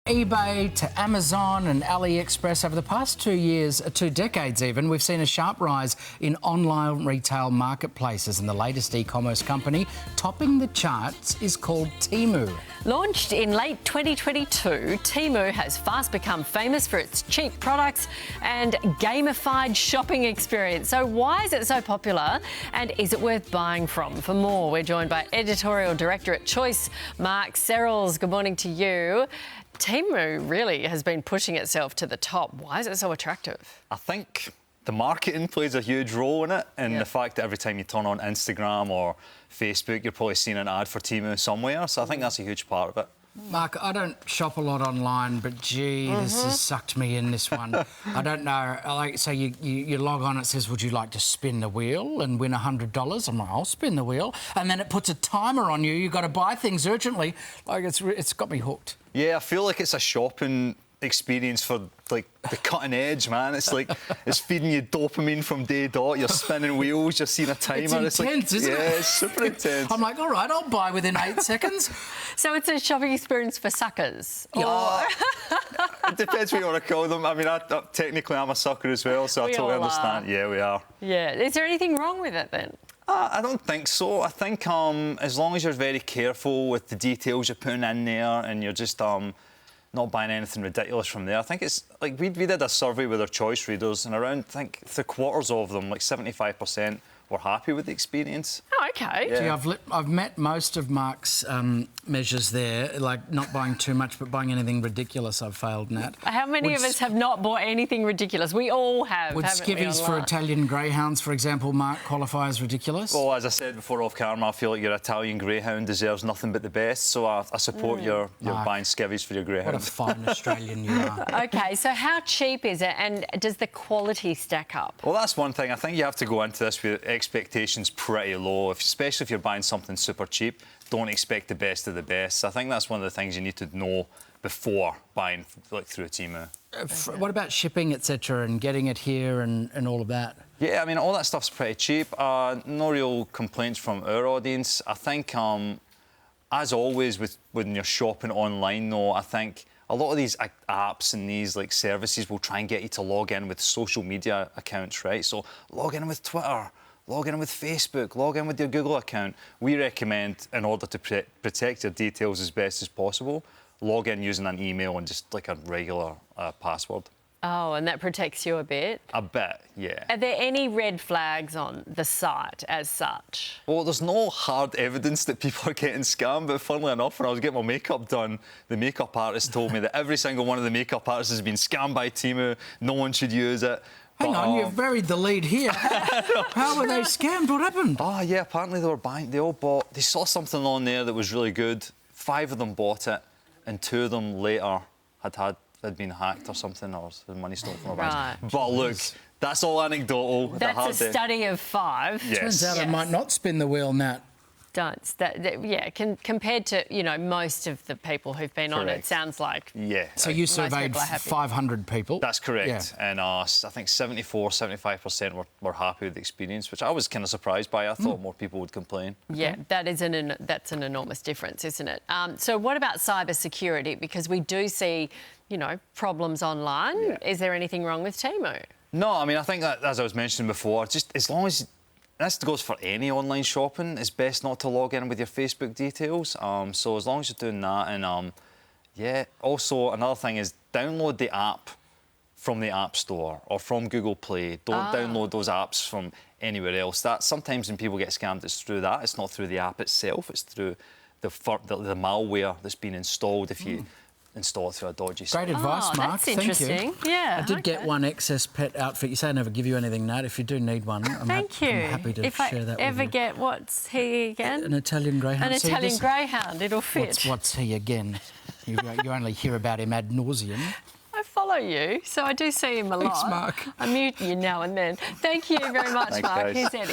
eBay to Amazon and AliExpress, over the past 2 years, 2 decades even, we've seen a sharp rise in online retail marketplaces, and the latest e-commerce company topping the charts is called Temu. Launched in late 2022, Temu has fast become famous for its cheap products and gamified shopping experience. So why is it so popular, and is it worth buying from? For more, we're joined by Editorial Director at Choice, Mark Serrels. Good morning to you. Temu really has been pushing itself to the top. Why is it so attractive? I think the marketing plays a huge role in it, and the fact that every time you turn on Instagram or Facebook, you're probably seeing an ad for Temu somewhere. So I think that's a huge part of it. Mark, I don't shop a lot online, but gee, this has sucked me in, this one. I don't know. So you log on, it says, would you like to spin the wheel and win $100? I'm like, I'll spin the wheel. And then it puts a timer on you. You've got to buy things urgently. Like, it's got me hooked. Yeah, I feel like it's a shopping experience for, like, the cutting edge, man. It's like, it's feeding you dopamine from day dot. You're spinning wheels, you're seeing a timer. It's intense, isn't it? Yeah, it's super intense. I'm like, all right, I'll buy within 8 seconds. So it's a shopping experience for suckers? Yeah. It depends what you want to call them. I mean, technically I'm a sucker as well, so I totally understand. Yeah, we are. Yeah. Is there anything wrong with it then? I don't think so. I think as long as you're very careful with the details you're putting in there and you're just not buying anything ridiculous from there. I think it's like we did a survey with our choice readers, and around, I think, 3/4 of them, like 75%, were happy with the experience. Oh, OK. Yeah. Gee, I've met most of Mark's measures there, like not buying too much, but buying anything ridiculous I've failed, Nat. How many of us have not bought anything ridiculous? We all have, would skivvies for Italian greyhounds, for example, Mark, qualify as ridiculous? Well, as I said before off camera, I feel like your Italian greyhound deserves nothing but the best, so I support your buying skivvies for your greyhound. What a fine Australian you are. OK, so how cheap is it, and does the quality stack up? Well, that's one thing. I think you have to go into this with expectations pretty low, especially if you're buying something super cheap. Don't expect the best of the best. I think that's one of the things you need to know before buying, like, through Temu. What about shipping, etc., and getting it here and all of that? Yeah, I mean, all that stuff's pretty cheap. No real complaints from our audience. I think, as always, when you're shopping online, though, I think a lot of these apps and these, like, services will try and get you to log in with social media accounts, right? So log in with Twitter, log in with Facebook, log in with your Google account. We recommend, in order to protect your details as best as possible, log in using an email and just, like, a regular password. Oh, and that protects you a bit? A bit, yeah. Are there any red flags on the site as such? Well, there's no hard evidence that people are getting scammed, but funnily enough, when I was getting my makeup done, the makeup artist told me that every single one of the makeup artists has been scammed by Temu. No one should use it. Hang on, you've buried the lead here. How were they scammed? What happened? Oh, yeah, apparently they saw something on there that was really good. 5 of them bought it, and 2 of them later had been hacked or something, or the money stolen from their banks. But look, that's all anecdotal. That's a study of 5. Yes. Turns out I might not spin the wheel, Nat. Don't. Compared to, you know, most of the people who've been on it, sounds like... Yeah. So you surveyed 500 people? That's correct. Yeah. And I think 75% were happy with the experience, which I was kind of surprised by. I thought more people would complain. Yeah, that's an enormous difference, isn't it? So what about cyber security? Because we do see, you know, problems online. Yeah. Is there anything wrong with Temu? No, I mean, I think that, as I was mentioning before, just as long as... This goes for any online shopping. It's best not to log in with your Facebook details. So as long as you're doing that, and yeah. Also, another thing is download the app from the App Store or from Google Play. Don't download those apps from anywhere else. That sometimes when people get scammed, it's through that. It's not through the app itself. It's through the malware that's been installed if you install it through a dodgy site. Great advice, Mark. That's interesting. Thank you. Yeah, I did get one excess pet outfit. You say I never give you anything, Nat. If you do need one, I'm happy to share that with you. If I ever get, what's he again? An Italian greyhound. An Italian greyhound, it'll fit. What's he again? You only hear about him ad nauseum. I follow you, so I do see him a lot. Thanks, Mark. I mute you now and then. Thank you very much, Thanks, Mark. guys. Here's Eddie.